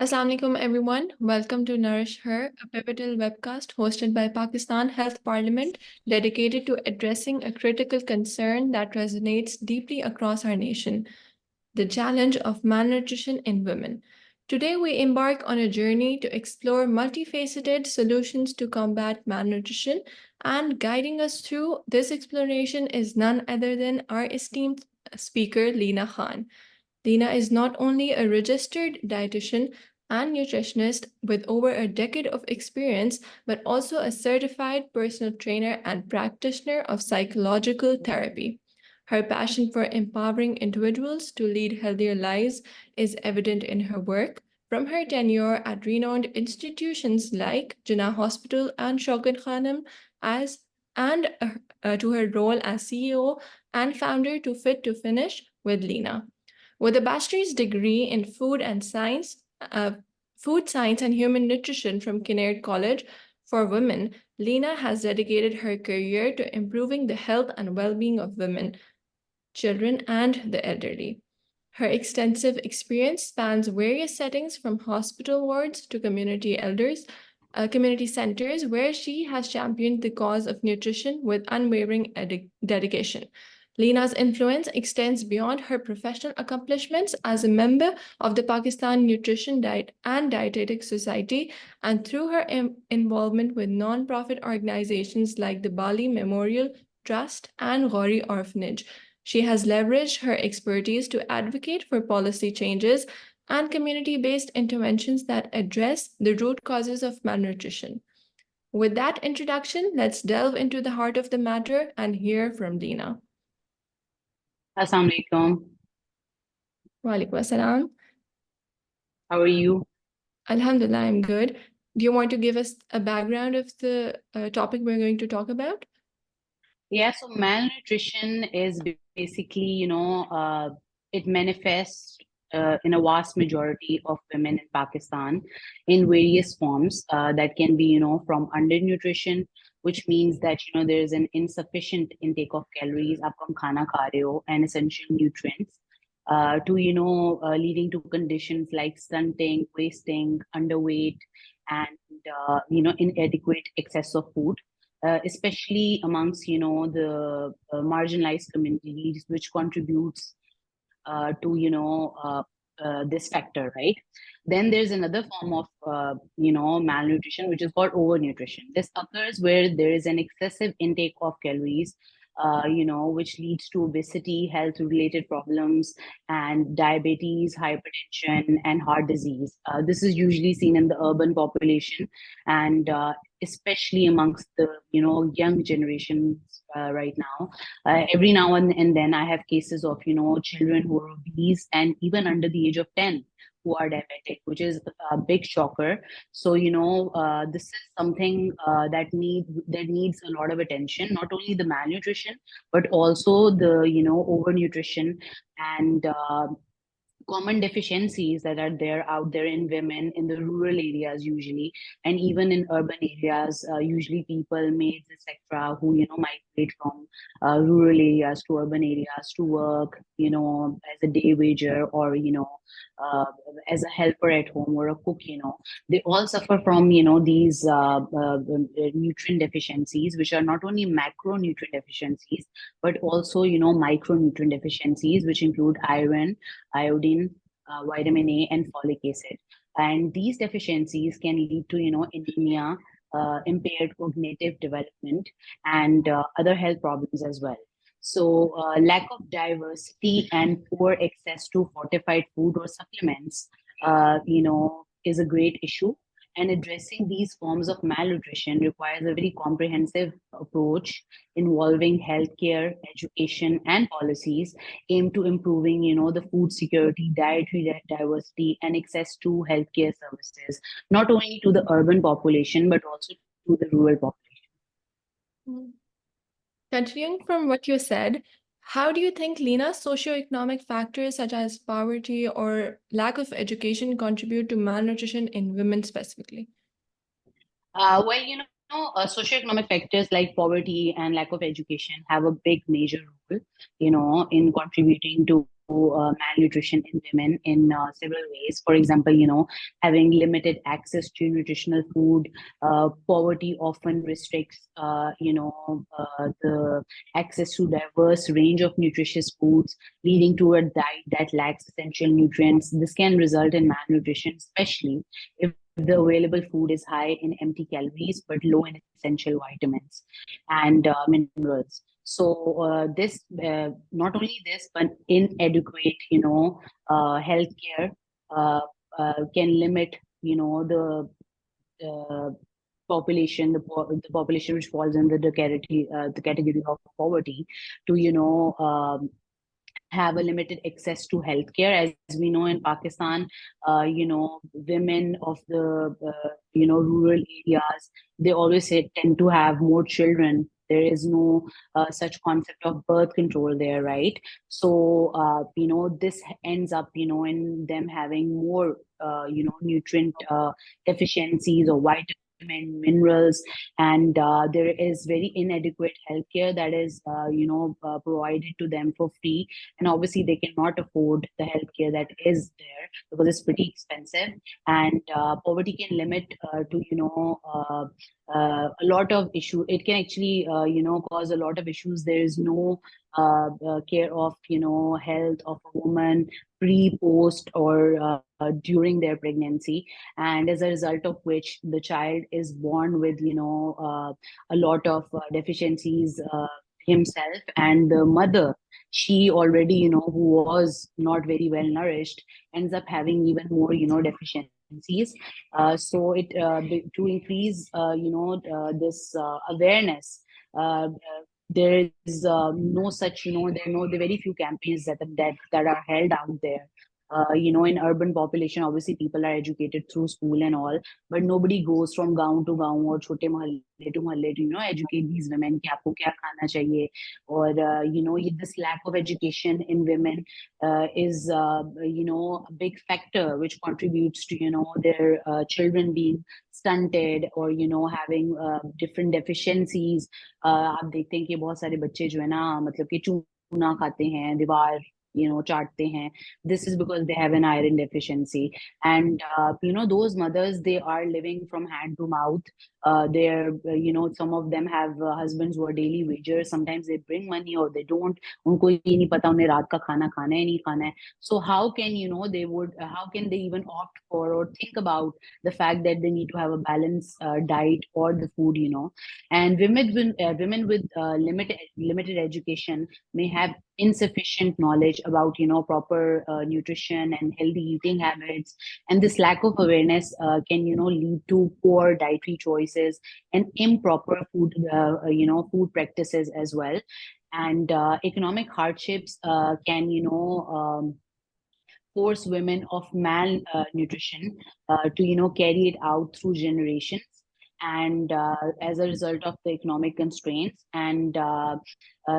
Assalamu alaikum everyone. Welcome to NourisHer, a pivotal webcast hosted by Pakistan Health Parliament, dedicated to addressing a critical concern that resonates deeply across our nation, the challenge of malnutrition in women. Today, we embark on a journey to explore multifaceted solutions to combat malnutrition, and guiding us through this exploration is none other than our esteemed speaker, Leena Khan. Leena is not only a registered dietitian and nutritionist with over a decade of experience, but also a certified personal trainer and practitioner of psychological therapy. Her passion for empowering individuals to lead healthier lives is evident in her work, from her tenure at renowned institutions like Jinnah Hospital and Shaukat Khanum, as and to her role as CEO and founder to Fit to Finish with Leena. With a bachelor's degree in food science and human nutrition from Kinnaird College for Women, Leena has dedicated her career to improving the health and well-being of women, children, and the elderly. Her extensive experience spans various settings from hospital wards to community centers, where she has championed the cause of nutrition with unwavering dedication. Leena's influence extends beyond her professional accomplishments as a member of the Pakistan Nutrition Diet and Dietetic Society and through her involvement with non-profit organizations like the Bali Memorial Trust and Gauri Orphanage. She has leveraged her expertise to advocate for policy changes and community-based interventions that address the root causes of malnutrition. With that introduction, let's delve into the heart of the matter and hear from Leena. Assalamu alaikum. Walaikum assalam. How are you? Alhamdulillah, I'm good. Do you want to give us a background of the topic we're going to talk about? Yeah, so malnutrition is basically, it manifests in a vast majority of women in Pakistan in various forms that can be, from undernutrition, which means that, there is an insufficient intake of calories, aap kam khana kha rahe ho, and essential nutrients, to, leading to conditions like stunting, wasting, underweight, and, inadequate excess of food. Especially amongst the marginalized communities, which contributes to this factor, right? Then there's another form of malnutrition, which is called overnutrition. This occurs where there is an excessive intake of calories, which leads to obesity, health related problems, and diabetes, hypertension, and heart disease. This is usually seen in the urban population, and especially amongst the young generations right now. Every now and then I have cases of children who are obese and even under the age of 10 who are diabetic, which is a big shocker. So this is something that needs a lot of attention, not only the malnutrition but also the overnutrition and common deficiencies that are there out there in women in the rural areas usually, and even in urban areas, usually people, maids, etc., who migrate from rural areas to urban areas to work, as a day wager, or uh, as a helper at home, or a cook. They all suffer from these nutrient deficiencies, which are not only macronutrient deficiencies but also micronutrient deficiencies, which include iron, iodine, vitamin A, and folic acid. And these deficiencies can lead to, anemia, impaired cognitive development, and other health problems as well. So, lack of diversity and poor access to fortified food or supplements, is a great issue. And addressing these forms of malnutrition requires a very comprehensive approach involving healthcare, education, and policies aimed to improving, the food security, dietary diversity, and access to healthcare services, not only to the urban population but also to the rural population. Continuing from what you said, how do you think, Leena, socioeconomic factors such as poverty or lack of education contribute to malnutrition in women specifically? Well, socioeconomic factors like poverty and lack of education have a big major role, in contributing to malnutrition in women in several ways. For example, having limited access to nutritional food. Poverty often restricts, the access to diverse range of nutritious foods, leading to a diet that lacks essential nutrients. This can result in malnutrition, especially if the available food is high in empty calories but low in essential vitamins and minerals. So this, not only this, but inadequate, healthcare can limit, the population, the population which falls under the category of poverty, to have a limited access to healthcare. As we know, in Pakistan, women of the rural areas, they always tend to have more children. There is no such concept of birth control there, right? So this ends up in them having more nutrient deficiencies or minerals, and there is very inadequate healthcare that is provided to them for free, and obviously they cannot afford the healthcare that is there because it's pretty expensive. And poverty can limit to a lot of issue. It can actually cause a lot of issues. There is no care of health of a woman pre, post, or during their pregnancy, and as a result of which the child is born with a lot of deficiencies himself, and the mother, she already who was not very well nourished, ends up having even more deficiencies. So it to increase this awareness, there is no such, there are no the very few campaigns that are held out there. In urban population, obviously people are educated through school and all, but nobody goes from gaon to gaon or chote mohalle to mohalle to educate these women कि आपको क्या खाना चाहिए. Or this lack of education in women is a big factor which contributes to their children being stunted or having different deficiencies. आप देखते हैं कि बहुत सारे बच्चे जो है ना, मतलब कि चूना खाते हैं, दीवार चाटते हैं. This is because they have an iron deficiency, and those mothers, they are living from hand to mouth. They're some of them have husbands who are daily wagers. Sometimes they bring money or they don't. उनको ये नहीं पता उन्हें रात का खाना खाना है नहीं खाना है. So how can how can they even opt for or think about the fact that they need to have a balanced diet or the food, and women with limited education may have insufficient knowledge about proper nutrition and healthy eating habits, and this lack of awareness can lead to poor dietary choices and improper food practices as well. And economic hardships can force women of malnutrition to carry it out through generations, and as a result of the economic constraints, and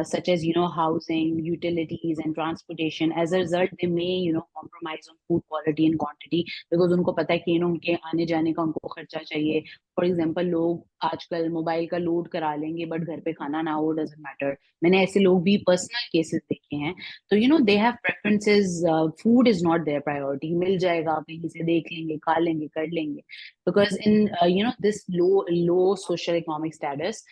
such as housing, utilities, and transportation. As a result, they may compromise on food quality and quantity because उनको पता है कि उनके आने जाने का उनको खर्चा चाहिए. For example, लोग आजकल मोबाइल का लोड करा लेंगे बट घर पे खाना ना हो, doesn't matter. मैंने ऐसे लोग भी पर्सनल केसेस देखे हैं. तो they have preferences. Food is not their priority. मिल जाएगा, कहीं से देख लेंगे, खा लेंगे, कर लेंगे. Because in this low social economic status,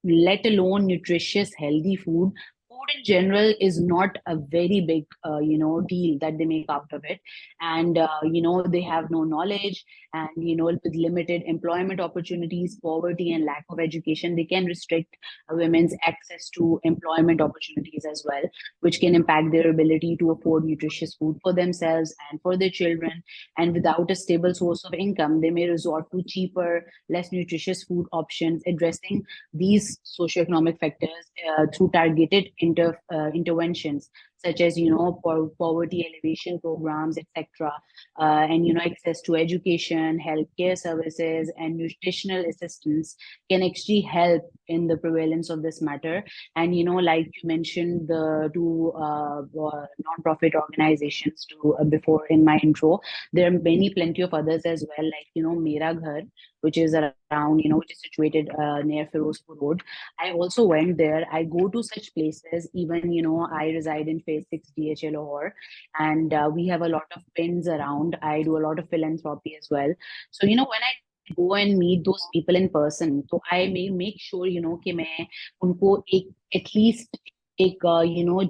let alone nutritious healthy food in general is not a very big deal that they make out of it. And they have no knowledge, and with limited employment opportunities, poverty, and lack of education, they can restrict women's access to employment opportunities as well, which can impact their ability to afford nutritious food for themselves and for their children. And without a stable source of income, they may resort to cheaper, less nutritious food options. Addressing these socioeconomic factors through targeted interventions such as poverty elevation programs, etc., and access to education, healthcare services, and nutritional assistance can actually help in the prevalence of this matter. And like you mentioned, the two non-profit organizations before in my intro, there are plenty of others as well, like Mera Ghar, which is around, which is situated near Firozpur Road. I also went there. I go to such places. Even, I reside in Phase 6 DHL Lahore, and we have a lot of pins around. I do a lot of philanthropy as well. So, when I go and meet those people in person, so I may make sure, कि मैं उनको एक at least एक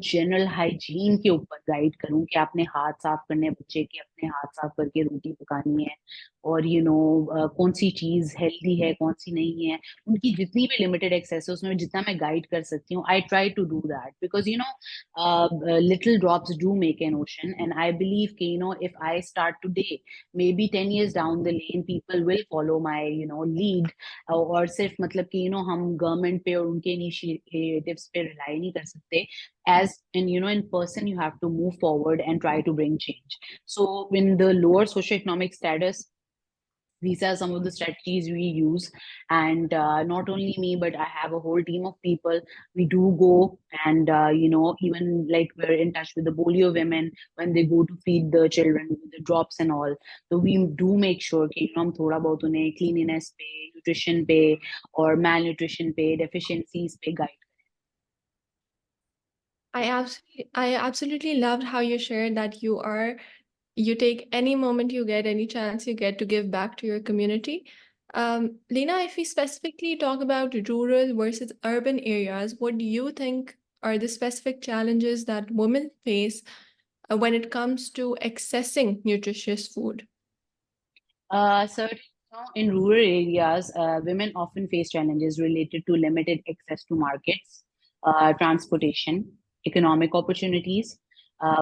general hygiene के ऊपर guide करूं कि आपने हाथ साफ करने बच्चे के, अपने हाथ साफ करके रोटी पकानी है, और कौन सी चीज हेल्दी है कौन सी नहीं है, उनकी जितनी भी लिमिटेड एक्सेस है उसमें जितना मैं गाइड कर सकती हूँ, I try to do that, because little drops do make an ocean, and I believe कि if I start today, maybe 10 years down the lane people will follow my lead. और सिर्फ मतलब कि हम गवर्नमेंट पे और उनके इनिशिएटिव्स पे रिलाई नहीं कर सकते. As in, in person, you have to move forward and try to bring change. So in the lower socioeconomic status, these are some of the strategies we use. And not only me, but I have a whole team of people. We do go and even like we're in touch with the polio women when they go to feed the children with the drops and all. So we do make sure कि हम थोड़ा बहुत उन्हें cleanliness पे, nutrition पे और malnutrition पे, deficiencies पे guide. I absolutely loved how you shared that you take any moment you get, any chance you get to give back to your community. Leena, if we specifically talk about rural versus urban areas, what do you think are the specific challenges that women face when it comes to accessing nutritious food? Certainly, in rural areas, women often face challenges related to limited access to markets, transportation, economic opportunities,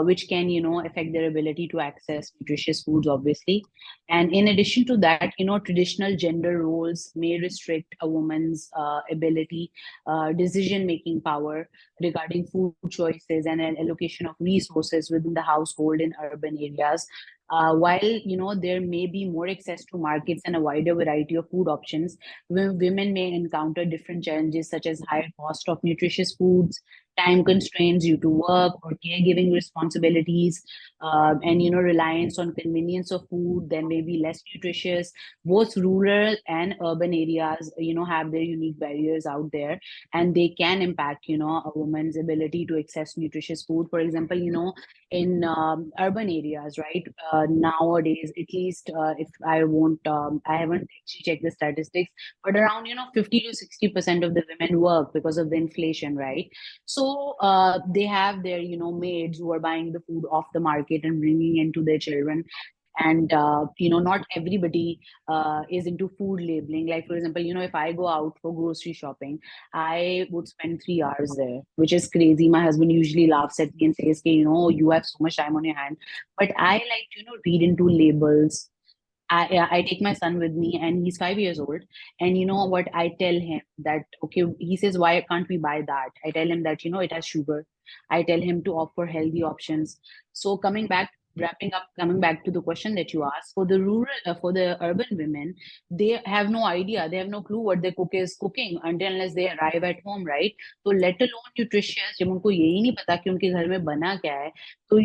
which can, affect their ability to access nutritious foods, obviously. And in addition to that, traditional gender roles may restrict a woman's ability, decision-making power regarding food choices and an allocation of resources within the household in urban areas. While there may be more access to markets and a wider variety of food options, women may encounter different challenges such as higher cost of nutritious foods, time constraints due to work or caregiving responsibilities, and reliance on convenience of food. Then may be less nutritious. Both rural and urban areas have their unique barriers out there, and they can impact a woman's ability to access nutritious food. For example, in urban areas, right? Nowadays, at least if I won't, I haven't actually checked the statistics, but around 50 to 60% of the women work because of the inflation, right? So they have their maids who are buying the food off the market and bringing into their children. And not everybody is into food labeling. Like, for example, if I go out for grocery shopping, I would spend 3 hours there, which is crazy. My husband usually laughs at me and says, "Okay, you have so much time on your hand." But I like to, read into labels. I take my son with me, and he's 5 years old. And you know what? I tell him that, okay, he says, why can't we buy that? I tell him that, it has sugar. I tell him to opt for healthy options. So wrapping up, coming back to the question that you asked, for the urban women, they have no idea. They have no clue what their cook is cooking unless they arrive at home, right? So let alone nutritious, जब उनको यही नहीं पता कि उनके घर में बना क्या है, so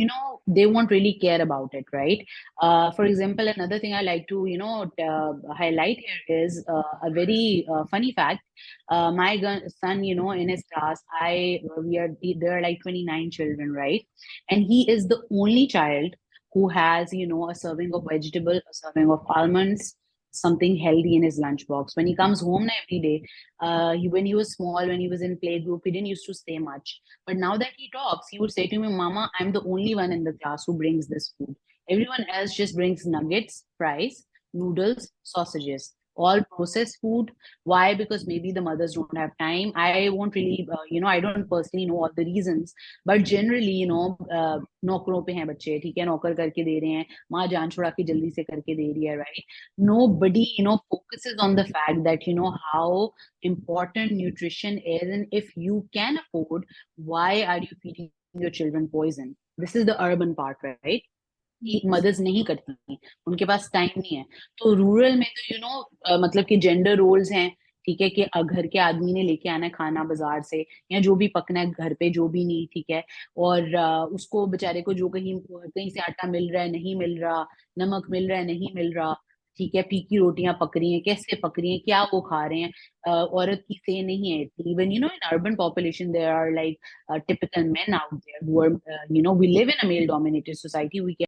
they won't really care about it, right? For example, another thing I like to highlight here is a very funny fact. My son, in his class, there are like 29 children, right? And he is the only child who has a serving of vegetable, a serving of almonds, something healthy in his lunchbox. When he comes home every day, when he was small, when he was in playgroup, he didn't used to say much. But now that he talks, he would say to me, "Mama, I'm the only one in the class who brings this food. Everyone else just brings nuggets, fries, noodles, sausages, all processed food." Why? Because maybe the mothers don't have time. I won't really, I don't personally know all the reasons, but generally, नौकरों पे हैं बच्चे, ठीक है, नौकर करके दे रहे हैं, माँ जान छुड़ा के जल्दी से करके दे रही है, right? Nobody, focuses on the fact that, how important nutrition is, and if you can afford, why are you feeding your children poison? This is the urban part, right? Mothers नहीं करती, उनके पास टाइम नहीं है. तो rural में तो मतलब कि जेंडर रोल्स हैं, ठीक है, कि घर के आदमी ने लेके आना है खाना बाजार से, या जो भी पकना है घर पे, जो भी नहीं, ठीक है, और उसको बेचारे को जो कहीं कहीं से आटा मिल रहा है, नहीं मिल रहा, नमक मिल रहा है, नहीं मिल रहा, ठीक है, फीकी रोटियां पक रही हैं, कैसे पक रही हैं, क्या वो खा रहे हैं, औरत की से नहीं है इतनी। Even in urban population there are like typical men out there who are we live in a male dominated society, we